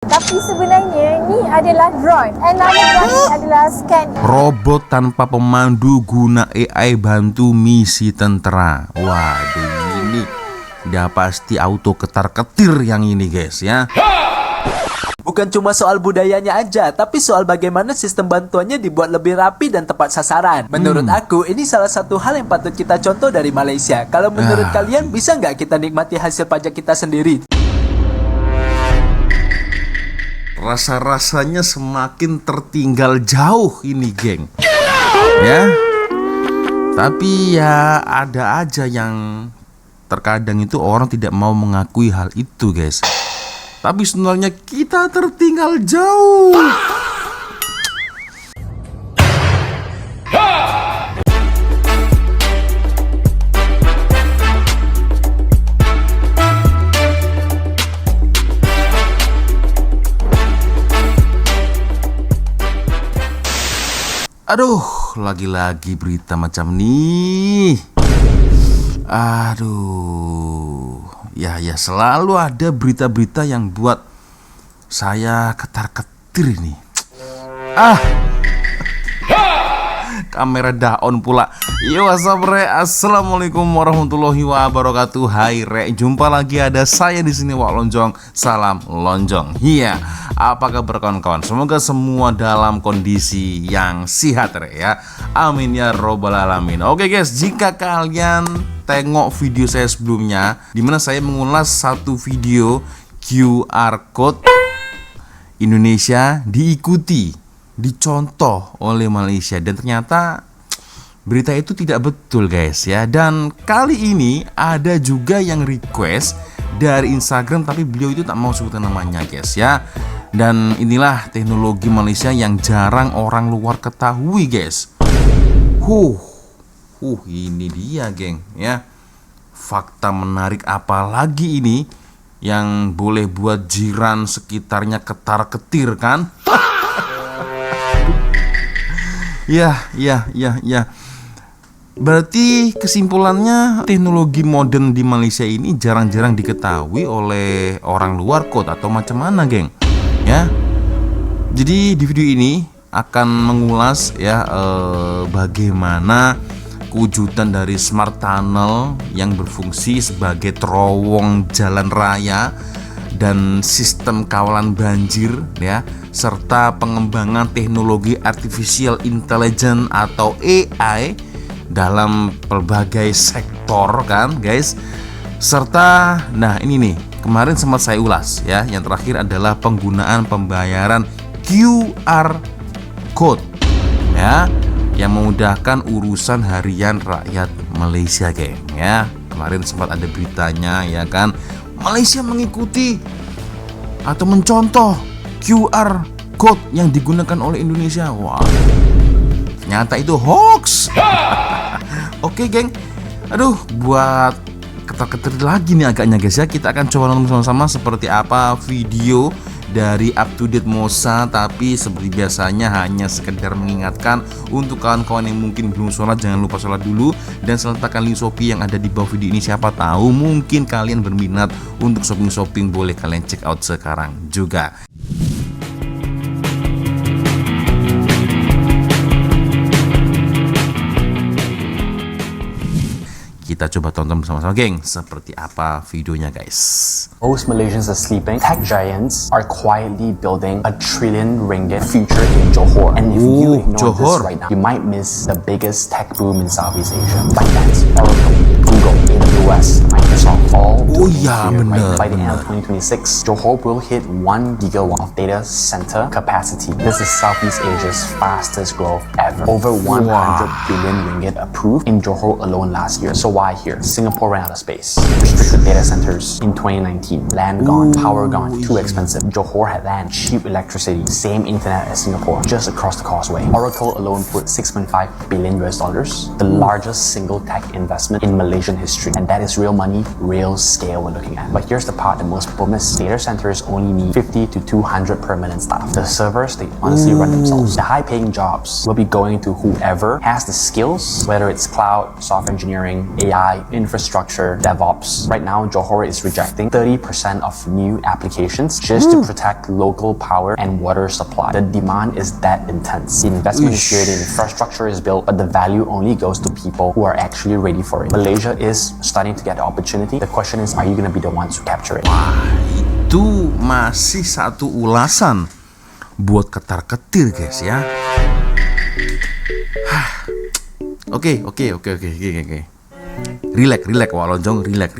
Tapi sebenarnya ni adalah drone. And nama drone ni adalah scan. Robot tanpa pemandu guna AI bantu misi tentara. Waduh, ini udah pasti auto ketar-ketir yang ini guys ya. Bukan cuma soal budayanya aja, tapi soal bagaimana sistem bantuannya dibuat lebih rapi dan tepat sasaran. Menurut aku, ini salah satu hal yang patut kita contoh dari Malaysia. Kalau menurut kalian, bisa nggak kita nikmati hasil pajak kita sendiri? Rasa-rasanya semakin tertinggal jauh ini geng. Ya. Tapi ya ada aja yang terkadang itu orang tidak mau mengakui hal itu guys. Tapi sebenarnya kita tertinggal jauh. Aduh, lagi-lagi berita macam nih. Aduh. Ya selalu ada berita-berita yang buat saya ketar-ketir ini. Kamera down pula. Yo, what's up, Re? Assalamualaikum warahmatullahi wabarakatuh. Hai Re, jumpa lagi ada saya di sini Wak Lonjong. Salam lonjong. Iya, apa kabar kawan-kawan? Semoga semua dalam kondisi yang sehat Re ya. Amin ya robbal alamin. Oke guys, jika kalian tengok video saya sebelumnya, dimana saya mengulas satu video QR Code Indonesia diikuti, dicontoh oleh Malaysia, dan ternyata berita itu tidak betul guys ya. Dan kali ini ada juga yang request dari Instagram, tapi beliau itu tak mau sebutan namanya guys ya. Dan inilah teknologi Malaysia yang jarang orang luar ketahui guys. Ini dia geng ya. Fakta menarik apa lagi ini yang boleh buat jiran sekitarnya ketar-ketir kan? Ya. Berarti kesimpulannya teknologi modern di Malaysia ini jarang-jarang diketahui oleh orang luar kota atau macam mana geng? Ya. Jadi di video ini akan mengulas ya bagaimana kewujudan dari smart tunnel yang berfungsi sebagai terowong jalan raya dan sistem kawalan banjir ya, serta pengembangan teknologi artificial intelligence atau AI dalam berbagai sektor kan guys. Serta nah ini nih kemarin sempat saya ulas ya, yang terakhir adalah penggunaan pembayaran QR code ya, yang memudahkan urusan harian rakyat Malaysia geng ya. Kemarin sempat ada beritanya ya kan, Malaysia mengikuti atau mencontoh QR code yang digunakan oleh Indonesia. Wah, ternyata itu hoax. Oke geng, aduh buat ketar-ketir lagi nih agaknya guys ya. Kita akan coba nonton sama-sama seperti apa video dari Up to Date Mosa. Tapi seperti biasanya hanya sekedar mengingatkan untuk kawan-kawan yang mungkin belum sholat, jangan lupa sholat dulu dan sertakan link Shopee yang ada di bawah video ini. Siapa tahu mungkin kalian berminat untuk shopping, boleh kalian check out sekarang juga. Kita coba tonton bersama-sama geng, seperti apa videonya guys. Most Malaysians are sleeping. Tech giants are quietly building a trillion ringgit future in Johor. And if you ignore this right now, you might miss the biggest tech boom in Southeast Asia. ByteDance, Oracle, Google, AWS, Microsoft, all by the end of 2026, Johor will hit 1 gigawatt of data center capacity. This is Southeast Asia's fastest growth ever. Over 100 billion ringgit approved in Johor alone last year. So why here? Singapore ran out of space. Restricted data centers in 2019. Land gone, power gone, too expensive. Johor had land, cheap electricity, same internet as Singapore, just across the causeway. Oracle alone put $6.5 billion, the largest single tech investment in Malaysia construction history. And that is real money, real scale we're looking at. But here's the part that most people miss. Data centers only need 50 to 200 permanent staff. The servers, they honestly run themselves. The high-paying jobs will be going to whoever has the skills, whether it's cloud, software engineering, AI, infrastructure, DevOps. Right now, Johor is rejecting 30% of new applications just to protect local power and water supply. The demand is that intense. The investment is here, the infrastructure is built, but the value only goes to people who are actually ready for it. Malaysia is starting to get the opportunity. The question is, are you going to be the ones who capture it? Itu masih satu ulasan buat ketar-ketir guys ya. Oke. Relax Wak Lonjong, relax.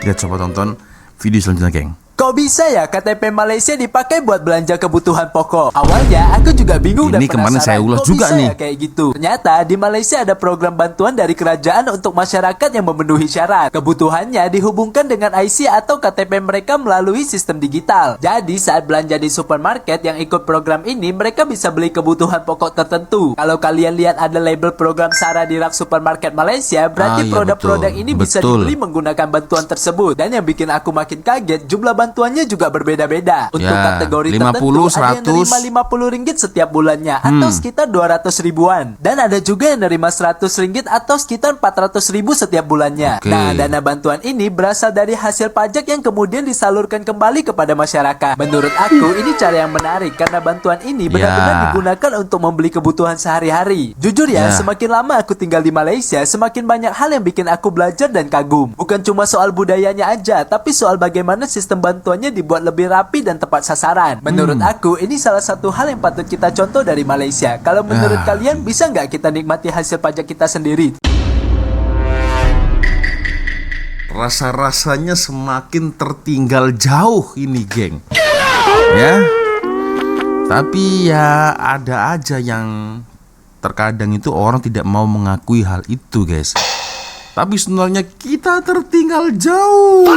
Kita coba tonton video selanjutnya, geng. Kok bisa ya KTP Malaysia dipakai buat belanja kebutuhan pokok? Awalnya aku juga bingung dan Ini kemarin penasaran. saya ulas Kok juga bisa nih. ya kayak gitu? Ternyata di Malaysia ada program bantuan dari kerajaan untuk masyarakat yang memenuhi syarat. Kebutuhannya dihubungkan dengan IC atau KTP mereka melalui sistem digital. Jadi saat belanja di supermarket yang ikut program ini, mereka bisa beli kebutuhan pokok tertentu. Kalau kalian lihat ada label program SARA di rak supermarket Malaysia, berarti iya, produk-produk betul. ini bisa Betul. dibeli menggunakan bantuan tersebut. Dan yang bikin aku makin kaget, jumlah bantuannya juga berbeda-beda. Untuk Ya, kategori 50, tertentu ada yang 100. nerima RM50 setiap bulannya atau sekitar 200 ribuan. Dan ada juga yang nerima RM100 atau sekitar 400 ribu setiap bulannya. Oke. Nah, dana bantuan ini berasal dari hasil pajak yang kemudian disalurkan kembali kepada masyarakat. Menurut aku, ini cara yang menarik karena bantuan ini benar-benar Ya. digunakan untuk membeli kebutuhan sehari-hari. Jujur ya, Ya. semakin lama aku tinggal di Malaysia, semakin banyak hal yang bikin aku belajar dan kagum. Bukan cuma soal budayanya aja, tapi soal bagaimana sistem bantuannya dibuat lebih rapi dan tepat sasaran. Menurut aku, ini salah satu hal yang patut kita contoh dari Malaysia. Kalau menurut kalian, bisa nggak kita nikmati hasil pajak kita sendiri? Rasa-rasanya semakin tertinggal jauh ini, geng. Ya. Tapi ya ada aja yang terkadang itu orang tidak mau mengakui hal itu, guys. Tapi sebenarnya kita tertinggal jauh.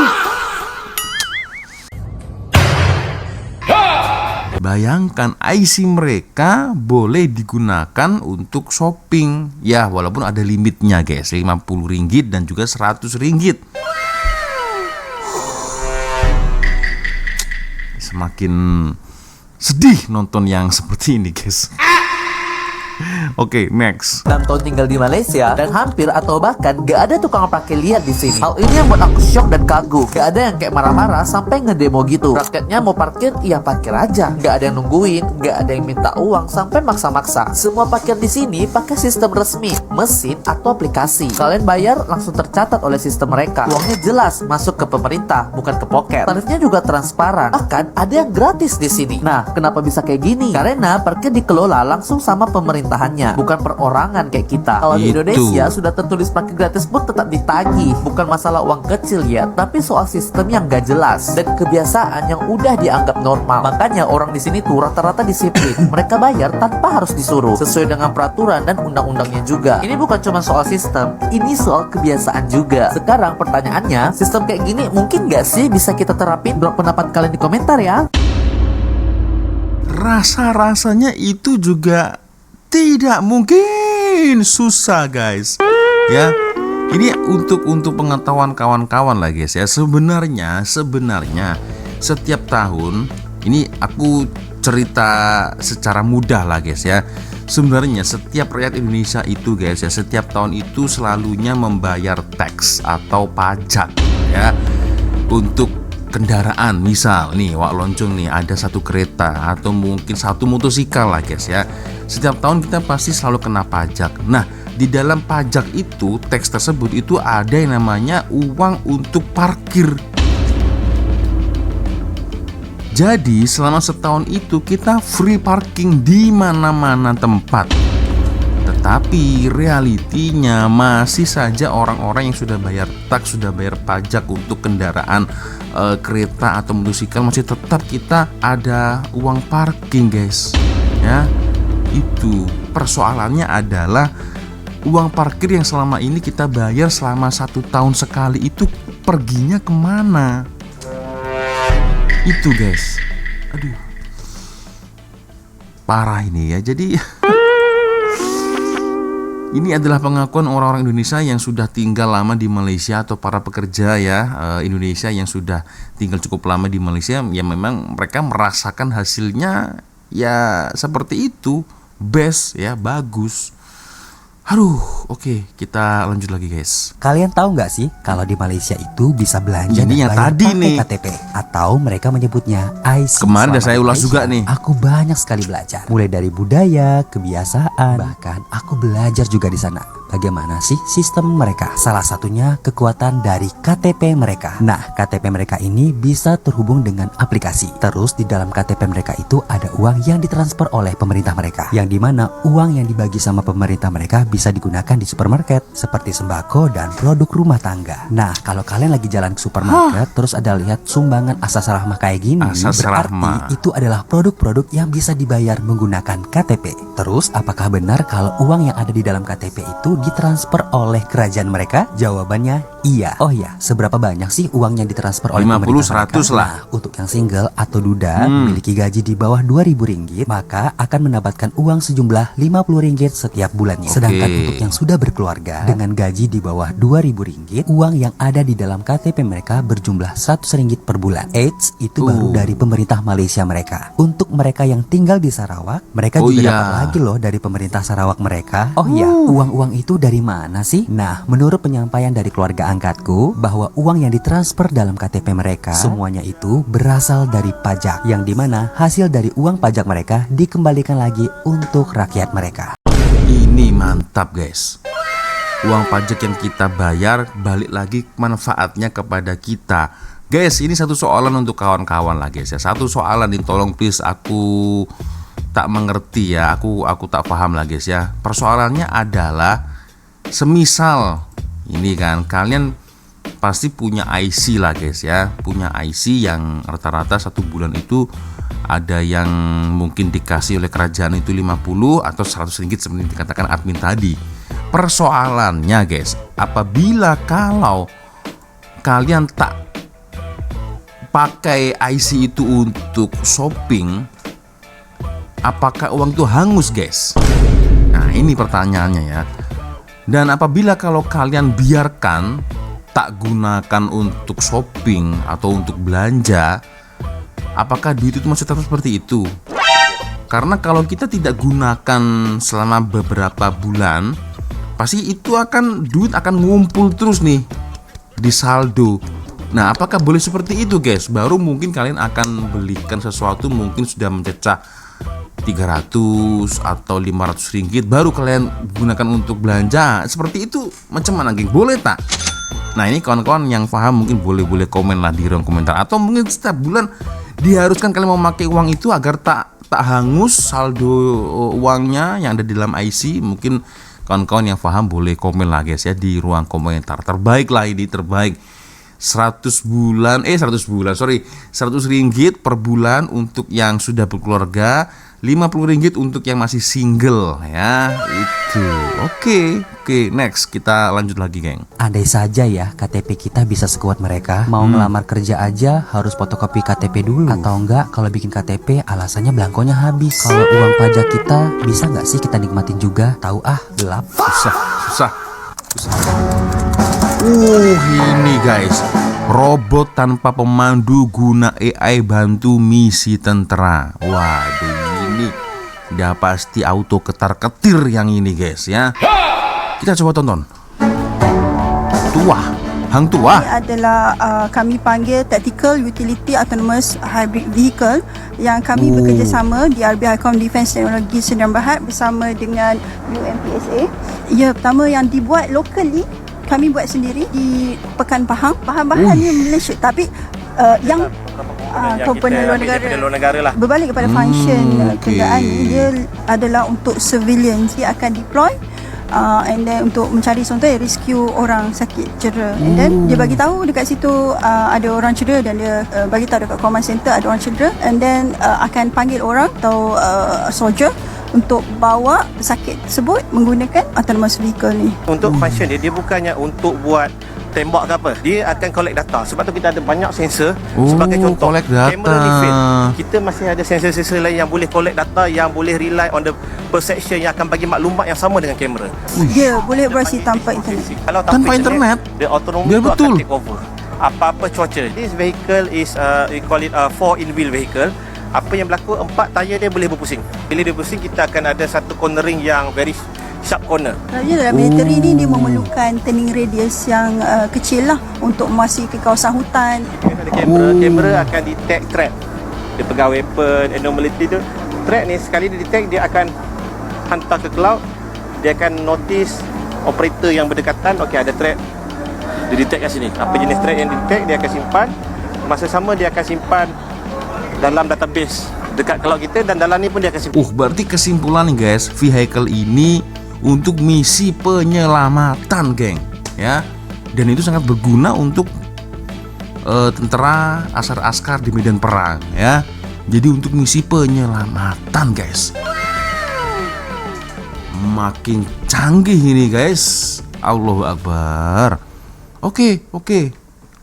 Bayangkan IC mereka boleh digunakan untuk shopping. Ya, walaupun ada limitnya, guys. RM50 dan juga RM100. Semakin sedih nonton yang seperti ini, guys. Oke, next. 6 tahun tinggal di Malaysia dan hampir atau bahkan gak ada tukang parkir liar di sini. Hal ini yang buat aku shock dan kagum. Gak ada yang kayak marah-marah sampai ngedemo gitu. Rakyatnya mau parkir, ya parkir aja. Gak ada yang nungguin, gak ada yang minta uang sampai maksa-maksa. Semua parkir di sini pakai sistem resmi, mesin atau aplikasi. Kalian bayar langsung tercatat oleh sistem mereka. Uangnya jelas masuk ke pemerintah, bukan ke poket. Tarifnya juga transparan. Bahkan ada yang gratis di sini. Nah, kenapa bisa kayak gini? Karena parkir dikelola langsung sama pemerintahannya, bukan perorangan kayak kita. Kalau di Itu. Indonesia sudah tertulis parkir gratis pun tetap ditagih. Bukan masalah uang kecil ya, tapi soal sistem yang gak jelas dan kebiasaan yang udah dianggap normal. Makanya orang di sini tuh rata-rata disiplin. Mereka bayar tanpa harus disuruh, sesuai dengan peraturan dan undang-undangnya juga. Ini bukan cuma soal sistem, ini soal kebiasaan juga. Sekarang pertanyaannya, sistem kayak gini mungkin gak sih bisa kita terapin? Drop pendapat kalian di komentar ya. Rasa-rasanya itu juga tidak mungkin, susah, guys. Ya, ini untuk pengetahuan kawan-kawan lah, guys ya. Sebenarnya setiap tahun ini aku cerita secara mudah lah, guys ya. Sebenarnya setiap rakyat Indonesia itu, guys ya, setiap tahun itu selalunya membayar tax atau pajak ya untuk kendaraan. Misal nih Wak Lonjong nih ada satu kereta atau mungkin satu motosikal lah, guys ya. Setiap tahun kita pasti selalu kena pajak. Nah, di dalam pajak itu, teks tersebut itu ada yang namanya uang untuk parkir. Jadi selama setahun itu kita free parking di mana-mana tempat. Tetapi realitinya masih saja orang-orang yang sudah bayar tax, sudah bayar pajak untuk kendaraan kereta atau motosikal, masih tetap kita ada uang parking, guys. Ya, itu persoalannya adalah uang parkir yang selama ini kita bayar selama 1 tahun sekali itu perginya kemana? Itu, guys. Aduh, parah ini ya. Jadi Ini adalah pengakuan orang-orang Indonesia yang sudah tinggal lama di Malaysia atau para pekerja ya Indonesia yang sudah tinggal cukup lama di Malaysia, yang memang mereka merasakan hasilnya ya seperti itu, best ya, bagus. Aduh, oke, kita lanjut lagi guys. Kalian tahu nggak sih kalau di Malaysia itu bisa belanja Ini dan yang bayar tadi pakai nih. KTP atau mereka menyebutnya IC. Kemarin udah Selama saya di ulas Malaysia, juga nih. Aku banyak sekali belajar, mulai dari budaya, kebiasaan, bahkan aku belajar juga di sana bagaimana sih sistem mereka. Salah satunya kekuatan dari KTP mereka. Nah, KTP mereka ini bisa terhubung dengan aplikasi. Terus di dalam KTP mereka itu ada uang yang ditransfer oleh pemerintah mereka, yang dimana uang yang dibagi sama pemerintah mereka bisa digunakan di supermarket seperti sembako dan produk rumah tangga. Nah, kalau kalian lagi jalan ke supermarket terus ada lihat sumbangan asas rahmah kayak gini, Asas berarti rahmah. itu adalah produk-produk yang bisa dibayar menggunakan KTP. Terus apakah benar kalau uang yang ada di dalam KTP itu ditransfer oleh kerajaan mereka? Jawabannya iya. Oh ya, seberapa banyak sih uang yang ditransfer oleh 50, pemerintah 100 mereka? lah. Nah, untuk yang single atau duda memiliki gaji di bawah Rp2.000, maka akan mendapatkan uang sejumlah Rp50 setiap bulannya. Sedangkan untuk yang sudah berkeluarga dengan gaji di bawah Rp2.000, uang yang ada di dalam KTP mereka berjumlah Rp100 per bulan. Eits, itu baru dari pemerintah Malaysia mereka. Untuk mereka yang tinggal di Sarawak, mereka Oh juga iya. dapat lagi loh dari pemerintah Sarawak mereka. Oh ya, uang-uang itu dari mana sih? Nah, menurut penyampaian dari keluarga angkatku, bahwa uang yang ditransfer dalam KTP mereka semuanya itu berasal dari pajak, yang dimana hasil dari uang pajak mereka dikembalikan lagi untuk rakyat mereka. Ini mantap guys. Uang pajak yang kita bayar balik lagi manfaatnya kepada kita. Guys, ini satu soalan untuk kawan-kawan lah guys ya. Satu soalan nih, tolong please, aku tak mengerti ya, aku tak paham lah guys ya. Persoalannya adalah semisal ini kan kalian pasti punya IC lah guys ya, punya IC yang rata-rata satu bulan itu ada yang mungkin dikasih oleh kerajaan itu 50 atau 100 ringgit seperti dikatakan admin tadi. Persoalannya guys, apabila kalau kalian tak pakai IC itu untuk shopping, apakah uang itu hangus guys? Nah ini pertanyaannya ya. Dan apabila kalau kalian biarkan tak gunakan untuk shopping atau untuk belanja, apakah duit itu masih tetap seperti itu? Karena kalau kita tidak gunakan selama beberapa bulan, pasti itu duit akan ngumpul terus nih di saldo. Nah, apakah boleh seperti itu guys? Baru mungkin kalian akan belikan sesuatu mungkin sudah mencecah 300 atau 500 ringgit, baru kalian gunakan untuk belanja. Seperti itu macam mana geng? Boleh tak? Nah ini kawan-kawan yang paham mungkin boleh komen lah di ruang komentar. Atau mungkin setiap bulan diharuskan kalian memakai uang itu agar tak hangus saldo uangnya yang ada di dalam IC. Mungkin kawan-kawan yang paham boleh komen lah guys ya di ruang komentar. Terbaik lah ini, terbaik. 100 ringgit per bulan untuk yang sudah berkeluarga, 50 ringgit untuk yang masih single ya. Itu. Oke, next kita lanjut lagi geng. Andai saja ya KTP kita bisa sekuat mereka, mau ngelamar kerja aja harus fotokopi KTP dulu. Atau enggak, kalau bikin KTP alasannya belangkonya habis. Kalau uang pajak kita bisa nggak sih kita nikmatin juga? Tahu gelap. Susah. Ini guys, robot tanpa pemandu guna AI bantu misi tentara. Waduh, ini udah pasti auto ketar-ketir yang ini guys ya. Kita coba tonton. Hang Tuah. Ini adalah kami panggil Tactical Utility Autonomous Hybrid Vehicle yang kami bekerjasama di RB Hicom Defence Technology Sdn Bhd bersama dengan UMPSA. Ya, pertama yang dibuat locally, kami buat sendiri di Pekan Pahang. Bahan-bahannya Malaysia, tapi yang komponen luar negara lah. Berbalik kepada function kenderaan ni, dia adalah untuk surveillance. Dia akan deploy and then untuk mencari contoh rescue orang sakit cedera, and then dia bagi tahu dekat situ ada orang cedera, dan dia bagi tahu dekat command center ada orang cedera, and then akan panggil orang atau soldier untuk bawa pesakit tersebut menggunakan autonomous vehicle ni. Untuk function dia bukannya untuk buat tembak ke apa, dia akan collect data. Sebab tu kita ada banyak sensor. Oh, Sebagai contoh, collect data. kamera ni fail, kita masih ada sensor-sensor lain yang boleh collect data, yang boleh rely on the perception, yang akan bagi maklumat yang sama dengan kamera. Dia boleh beroperasi tanpa internet. Kalau Tanpa internet? dia autonomy Biar tu betul. akan take over apa-apa cuaca. This vehicle is we call it a 4-in-wheel vehicle. Apa yang berlaku, 4 tayar dia boleh berpusing. Bila dia berpusing, kita akan ada satu cornering yang very sharp corner. Kerana dalam military ni dia memerlukan turning radius yang kecil lah untuk memasuki kawasan hutan. Ada kamera akan detect threat. Dia pegang weapon, anomaly tu. Threat ni sekali dia detect, dia akan hantar ke cloud. Dia akan notice operator yang berdekatan, okey ada threat. Dia detect kat sini. Apa jenis threat yang detect, dia akan simpan. Masa sama dia akan simpan dalam database dekat cloud kita, dan dalam ni pun dia akan simpan. Berarti kesimpulan nih guys, vehicle ini untuk misi penyelamatan, geng, ya. Dan itu sangat berguna untuk tentara, askar-askar di medan perang, ya. Jadi untuk misi penyelamatan, guys. Makin canggih ini, guys. Allahu Akbar. Oke,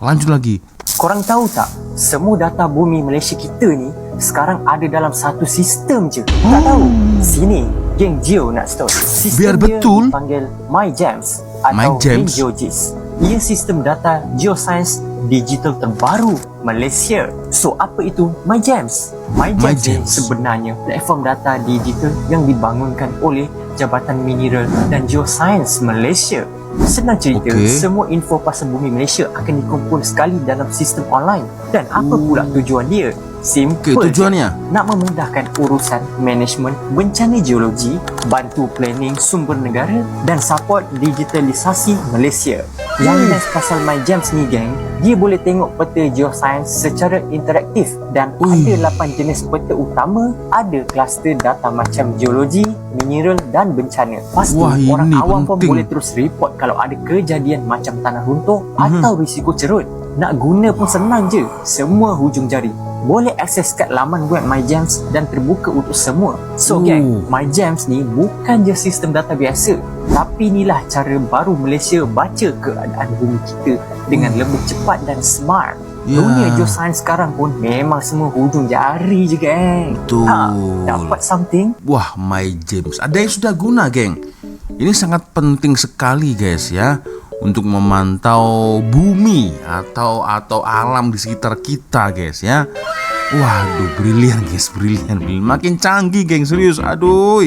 lanjut lagi. Korang tahu tak, semua data bumi Malaysia kita ni sekarang ada dalam satu sistem je. Tak tahu? Sini, geng Geo nak start. Sistem Biar dia betul. dipanggil MyGEMS atau GeoGIS. Ia sistem data geoscience digital terbaru Malaysia. So, apa itu MyGEMS? MyGEMS ni sebenarnya platform data digital yang dibangunkan oleh Jabatan Mineral dan Geoscience Malaysia. Senang cerita, semua info pasal bumi Malaysia akan dikumpul sekali dalam sistem online. Dan apa pula tujuan dia? Simple. Tujuannya nak memudahkan urusan manajemen bencana geologi, bantu planning sumber negara dan support digitalisasi Malaysia. Yang best pasal MyGEMS ni, geng, dia boleh tengok peta geoscience secara interaktif dan ada 8 jenis peta utama, ada kluster data macam geologi, mineral dan bencana. Pastu orang awam pun boleh terus report kalau ada kejadian macam tanah runtuh atau risiko cerut. Nak guna pun senang je, semua hujung jari. Boleh akses kat laman web MyGEMS dan terbuka untuk semua. So geng, MyGEMS ni bukan je sistem data biasa, tapi inilah cara baru Malaysia baca keadaan bumi kita dengan lebih cepat dan smart. Dunia geoscience sekarang pun memang semua hujung jari je, geng. Betul. Dapat something? Wah, MyGEMS ada yang sudah guna, geng. Ini sangat penting sekali, guys, ya, untuk memantau bumi atau alam di sekitar kita, guys, ya. Waduh, brilian, guys, brilian. Makin canggih, geng, serius. Aduh.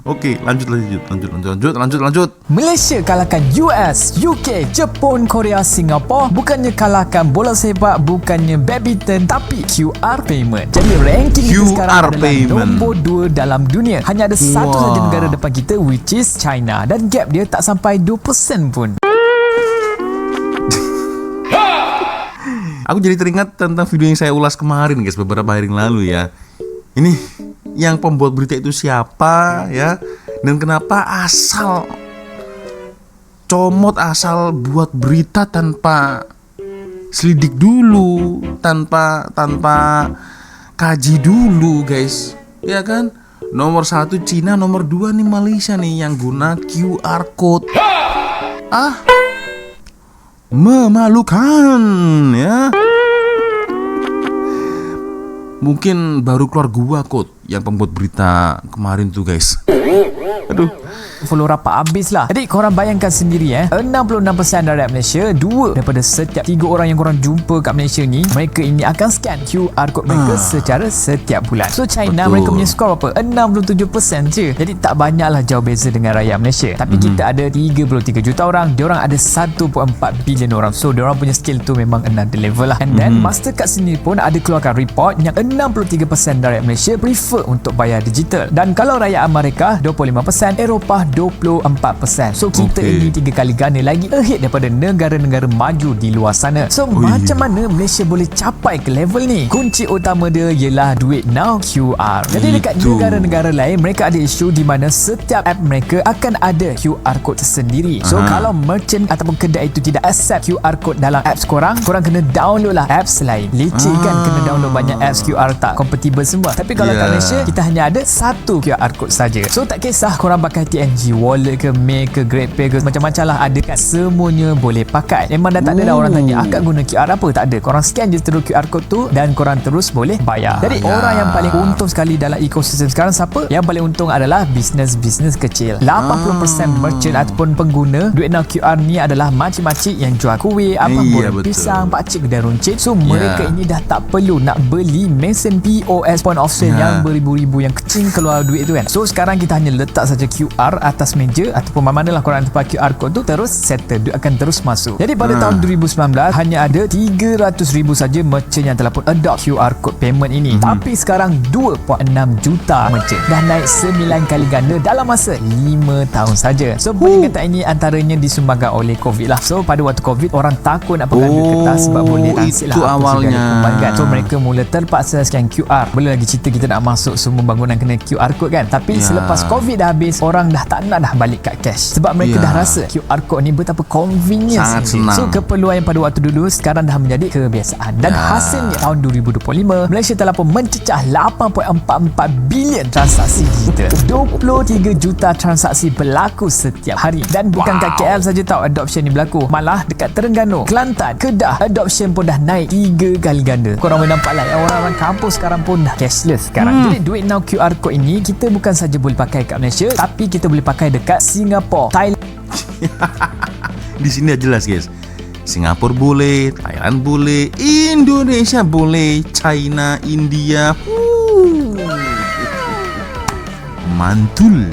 Oke, lanjut. Malaysia kalahkan US, UK, Jepun, Korea, Singapura. Bukannya kalahkan bola sepak, bukannya badminton, tapi QR payment. Jadi ranking kita sekarang adalah nombor 2 dalam dunia. Hanya ada satu saja negara depan kita, which is China. Dan gap dia tak sampai 2% pun. Aku jadi teringat tentang video yang saya ulas kemarin, guys, beberapa hari yang lalu, ya. Ini yang pembuat berita itu siapa, ya, dan kenapa asal buat berita tanpa selidik dulu, tanpa kaji dulu, guys, ya kan? Nomor 1 Cina, nomor 2 nih Malaysia nih yang guna QR code. Memalukan, ya. Mungkin baru keluar gua kod yang pembuat berita kemarin tuh, guys. Aduh, follow rapat habis lah. Jadi korang bayangkan sendiri 66% dari Malaysia, 2 daripada setiap 3 orang yang korang jumpa kat Malaysia ni, mereka ini akan scan QR code mereka secara setiap bulan. So China, mereka punya skor apa? 67% je. Jadi tak banyaklah jauh beza dengan rakyat Malaysia. Tapi kita ada 33 juta orang, diorang ada 1.4 bilion orang. So diorang punya skill tu memang another level lah. And then Mastercard sendiri pun ada keluarkan report yang 63% dari Malaysia prefer untuk bayar digital. Dan kalau rakyat Amerika 25%, Eropah 24%. So kita ini 3 kali ganda lagi ahead daripada negara-negara maju di luar sana. So macam mana Malaysia boleh capai ke level ni? Kunci utama dia ialah duit now QR. Jadi dekat negara-negara lain, mereka ada isu di mana setiap app mereka akan ada QR code tersendiri. So kalau merchant ataupun kedai itu tidak accept QR code dalam apps korang kena download lah apps lain. Leceh kan, kena download banyak apps QR tak compatible semua. Tapi kalau kat Malaysia, kita hanya ada satu QR code saja. So tak kisah korang pakai TNG Wallet ke, May ke, GrabPay ke, macam-macam lah ada kan, semuanya boleh pakai. Memang dah tak ada dah orang tanya akak guna QR apa, tak ada. Korang scan je terus QR code tu dan korang terus boleh bayar. Jadi orang yang paling untung sekali dalam ekosistem sekarang siapa? Yang paling untung adalah bisnes-bisnes kecil. 80% merchant ataupun pengguna Duit Now QR ni adalah makcik-makcik yang jual kuih, abang goreng pisang, pakcik kedai runcit. So mereka ini dah tak perlu nak beli mesin POS, point of sale yang beribu-ribu yang kecil keluar duit tu kan. So sekarang kita hanya letak saja QR atas meja ataupun mana-mana lah korang tempat QR code tu, terus settle, duit akan terus masuk. Jadi pada tahun 2019 hanya ada 300,000 saja merchant yang telah pun adopt QR code payment ini. Tapi sekarang 2.6 juta merchant, dah naik 9 kali ganda dalam masa 5 tahun saja. So boleh kata ini antaranya disumbangkan oleh COVID lah. So pada waktu COVID orang takut nak pegang duit kertas sebab boleh transit lah apa awalnya. So mereka mula terpaksa scan QR. Boleh lagi cerita kita nak masuk semua bangunan kena QR code kan. Tapi selepas COVID dah habis, orang dah tak nak dah balik kat cash sebab mereka dah rasa QR code ni betapa convenient. Sangat senang. So keperluan yang pada waktu dulu sekarang dah menjadi kebiasaan. Dan hasilnya tahun 2025 Malaysia telah pun mencecah 8.44 bilion transaksi digital. 23 juta transaksi berlaku setiap hari. Dan bukan kat KL saja tau adoption ni berlaku, malah dekat Terengganu, Kelantan, Kedah adoption pun dah naik 3 kali ganda. Korang boleh nampak lah orang-orang kampus sekarang pun dah cashless sekarang. Jadi Duit Now QR code ini kita bukan saja boleh pakai kat Malaysia, tapi kita boleh pakai dekat Singapura, Thailand. Di sini dah jelas guys. Singapura boleh, Thailand boleh, Indonesia boleh, China, India. Mantul.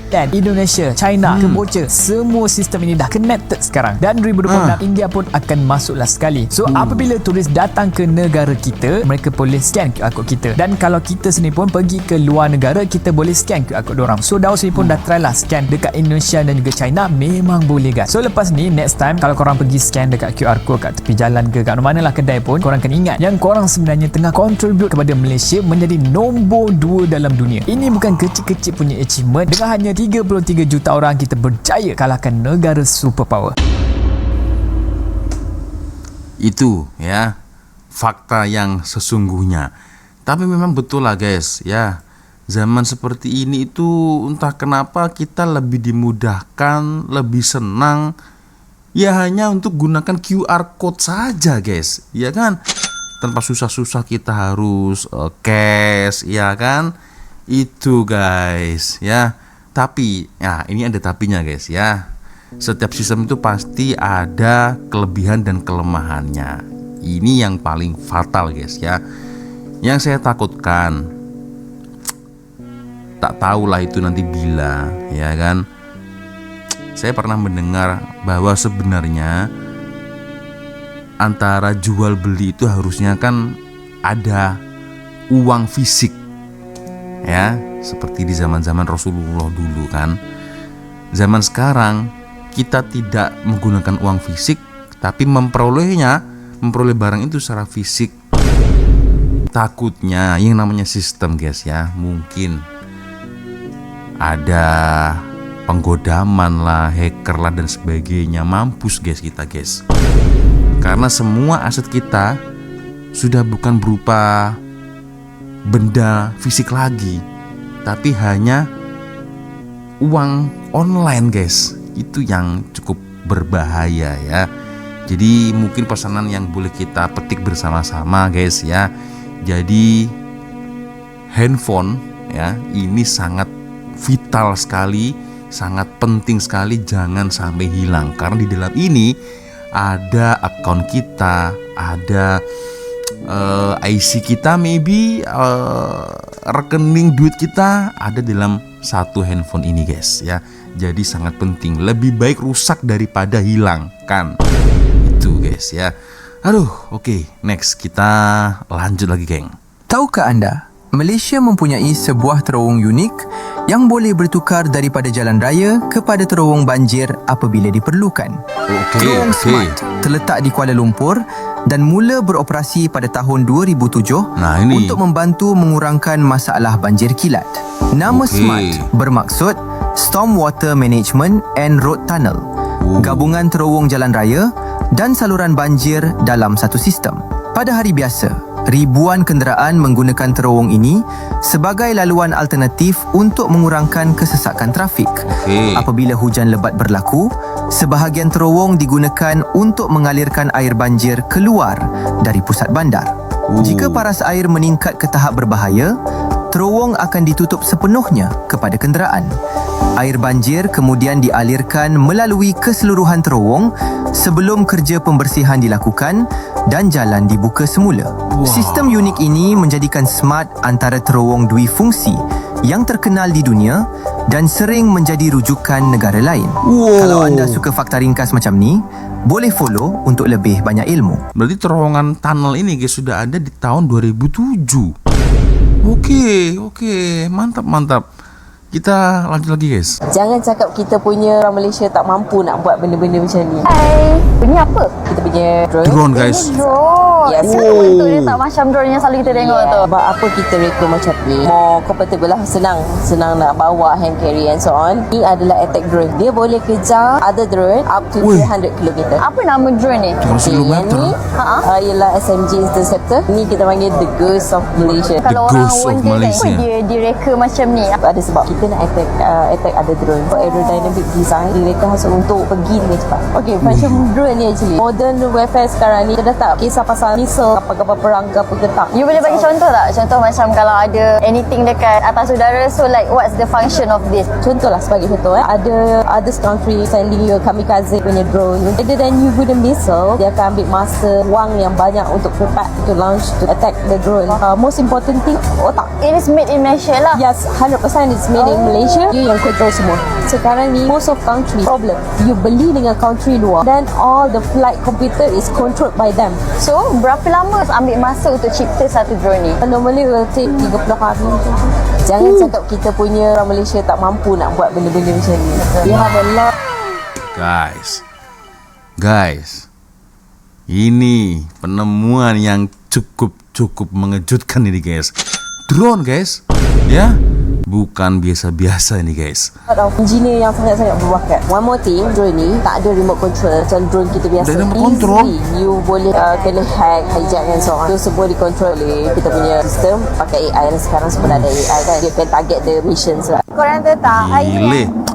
Dan Indonesia, China, Kemboja, semua sistem ini dah connected sekarang. Dan 2026 India pun akan masuklah sekali. So apabila turis datang ke negara kita, mereka boleh scan QR code kita. Dan kalau kita sendiri pun pergi ke luar negara, kita boleh scan QR code diorang. So Daud sendiri pun dah try lah scan dekat Indonesia dan juga China, memang boleh guys. So lepas ni next time kalau korang pergi scan dekat QR code kat tepi jalan ke kat mana lah kedai pun, korang kena ingat yang korang sebenarnya tengah contribute kepada Malaysia menjadi nombor 2 dalam dunia. Ini bukan kecil-kecil punya achievement. Dengan hanya 33 juta orang kita berjaya kalahkan negara superpower. Itu ya fakta yang sesungguhnya. Tapi memang betul lah guys ya. Zaman seperti ini itu entah kenapa kita lebih dimudahkan, lebih senang ya hanya untuk gunakan QR code saja guys. Ya kan? Tanpa susah-susah kita harus cash ya kan? Itu guys ya. Tapi, ya ini ada tapinya guys ya. Setiap sistem itu pasti ada kelebihan dan kelemahannya. Ini yang paling fatal guys ya. Yang saya takutkan, tak tahulah itu nanti bila, ya kan. Saya pernah mendengar bahwa sebenarnya antara jual beli itu harusnya kan ada uang fisik. Ya, seperti di zaman-zaman Rasulullah dulu kan. Zaman sekarang kita tidak menggunakan uang fisik, tapi memperoleh barang itu secara fisik. Takutnya yang namanya sistem guys ya, mungkin ada penggodaman lah, hacker lah dan sebagainya. Mampus guys kita guys. Karena semua aset kita sudah bukan berupa benda fisik lagi, tapi hanya uang online guys. Itu yang cukup berbahaya ya. Jadi mungkin pesanan yang boleh kita petik bersama-sama guys ya. Jadi handphone ya ini sangat vital sekali, sangat penting sekali, jangan sampai hilang. Karena di dalam ini ada akun kita, ada IC kita, maybe rekening duit kita ada dalam satu handphone ini guys ya. Jadi sangat penting, lebih baik rusak daripada hilang kan. Itu guys ya. Aduh, oke, next kita lanjut lagi geng. Tahukah anda, Malaysia mempunyai sebuah terowong unik yang boleh bertukar daripada jalan raya kepada terowong banjir apabila diperlukan. Terowong Smart terletak di Kuala Lumpur dan mula beroperasi pada tahun 2007 untuk membantu mengurangkan masalah banjir kilat. Nama Smart bermaksud Stormwater Management and Road Tunnel, gabungan terowong jalan raya dan saluran banjir dalam satu sistem. Pada hari biasa, ribuan kenderaan menggunakan terowong ini sebagai laluan alternatif untuk mengurangkan kesesakan trafik. Apabila hujan lebat berlaku, sebahagian terowong digunakan untuk mengalirkan air banjir keluar dari pusat bandar. Jika paras air meningkat ke tahap berbahaya, terowong akan ditutup sepenuhnya kepada kenderaan. Air banjir kemudian dialirkan melalui keseluruhan terowong sebelum kerja pembersihan dilakukan dan jalan dibuka semula. Sistem unik ini menjadikan Smart antara terowong dwifungsi yang terkenal di dunia dan sering menjadi rujukan negara lain. Kalau anda suka fakta ringkas macam ni, boleh follow untuk lebih banyak ilmu. Berarti terowongan tunnel ini guys sudah ada di tahun 2007. Oke, mantap. Kita lanjut lagi guys. Jangan cakap kita punya orang Malaysia tak mampu nak buat benda-benda macam ni. Ini apa? Kita punya Drone guys. Drone. Yes. Kenapa bentuk dia tak macam drone yang selalu kita tengok tu? Sebab apa kita reka macam ni? More comfortable lah, senang nak bawa, hand carry and so on. Ini adalah attack drone. Dia boleh kejar other drone up to 300 km. Apa nama drone ni? Yang ni ialah SMG Interceptor. Ini kita panggil the Ghost of Malaysia. Kalau orang wonder kenapa dia direka macam ni? Ada sebab kita nak attack other drone. For aerodynamic design, direka khas untuk pergi dengan cepat. Okay, macam drone ni actually modern warfare sekarang ni, kita dah tak kisah pasal missile, kapal-kapal perang ke apa ke tak. You boleh bagi contoh tak? Contoh macam kalau ada anything dekat atas udara, so like what's the function of this? Contoh lah, sebagai contoh ada other country sending you kamikaze punya drone. Rather than you guna missile, dia akan ambil masa, wang yang banyak untuk prepare to launch, to attack the drone. Most important thing, otak. It is made in Malaysia lah. Yes, 100% it's made in Malaysia. You yang control semua. Sekarang ni most of country problem, you beli dengan country luar, then all the flight computer is controlled by them. So berapa lama ambil masa untuk cipta satu drone ni? Normally will take 30 hari. Jangan cakap kita punya orang Malaysia tak mampu nak buat benda-benda macam ni. We have a lot. Guys, ini penemuan yang cukup mengejutkan ini guys. Drone guys, ya. Bukan biasa-biasa ini guys. Engineer yang sangat-sangat berbakat. One more thing, drone ni tak ada remote control macam drone kita biasa. Remote control? You boleh kena hack, hijack and so on. Itu semua dikontrol oleh kita punya sistem. Pakai AI dan sekarang semua ada AI kan. Dia akan target the missions lah. Korang tahu tak?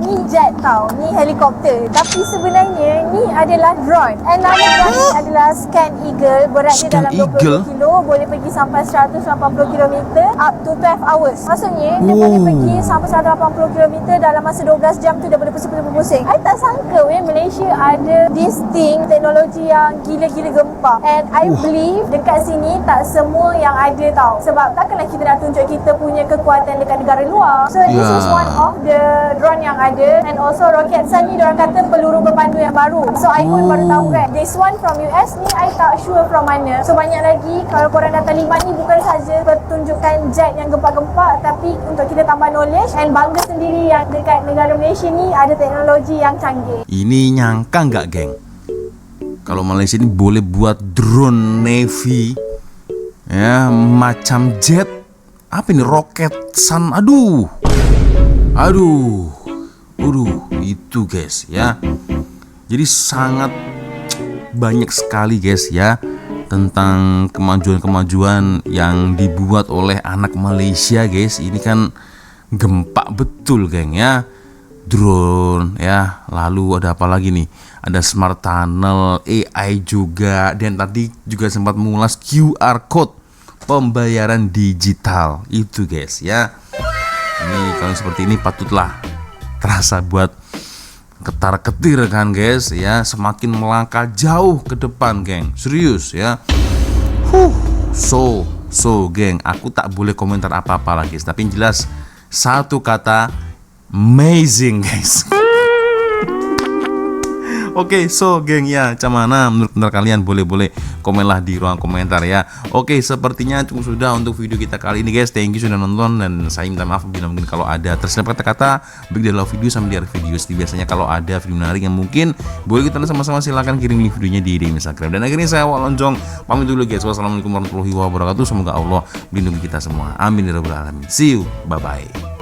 Ni jet tau. Ni helikopter. Tapi sebenarnya ni adalah drone. And nama drone ni adalah Scan Eagle. Berat dia dalam 20 kilo. Boleh pergi sampai 180 km up to 12 hours. Maksudnya dia boleh pergi sampai 180 km dalam masa 12 jam tu dah boleh pusing-pusing. I tak sangka Malaysia ada this thing, teknologi yang gila-gila gempak. And I believe dekat sini tak semua yang ada tau. Sebab takkanlah kita nak tunjuk kita punya kekuatan dekat negara luar. So this is one of the drone yang ada. And also roket Sun ni diorang kata peluru berpandu yang baru. So I pun baru tahu kan. This one from US ni I tak sure from mana. So banyak lagi kalau korang datang Liman ni bukan saja pertunjukan jet yang gempak-gempak, tapi untuk kita tambah knowledge and bangga sendiri yang dekat negara Malaysia ni ada teknologi yang canggih. Ini nyangka nggak geng? Kalau Malaysia ini boleh buat drone Navy ya macam jet. Apa ini, roket Sun? Aduh, itu guys ya. Jadi sangat banyak sekali guys ya tentang kemajuan-kemajuan yang dibuat oleh anak Malaysia guys. Ini kan gempak betul geng ya. Drone ya, lalu ada apa lagi nih? Ada smart tunnel, AI juga, dan tadi juga sempat mengulas QR code pembayaran digital itu guys ya. Ini kalau seperti ini patutlah terasa buat ketar-ketir kan guys ya, semakin melangkah jauh ke depan geng, serius ya. So geng, aku tak boleh komentar apa-apa lagi, tapi yang jelas satu kata, amazing guys. Oke, so geng ya, macam mana menurut kalian? Boleh komenlah di ruang komentar ya. Oke, sepertinya cukup sudah untuk video kita kali ini guys. Thank you sudah nonton, dan saya minta maaf bila mungkin kalau ada tersilap kata-kata baik dari video sama di video. Jadi biasanya kalau ada video menarik yang mungkin boleh kita sama-sama, silahkan kirim link videonya di DM Instagram. Dan akhirnya saya Wak Lonjong pamit dulu guys. Wassalamualaikum warahmatullahi wabarakatuh. Semoga Allah melindungi kita semua. Amin ya rabbal alamin. See you, bye bye.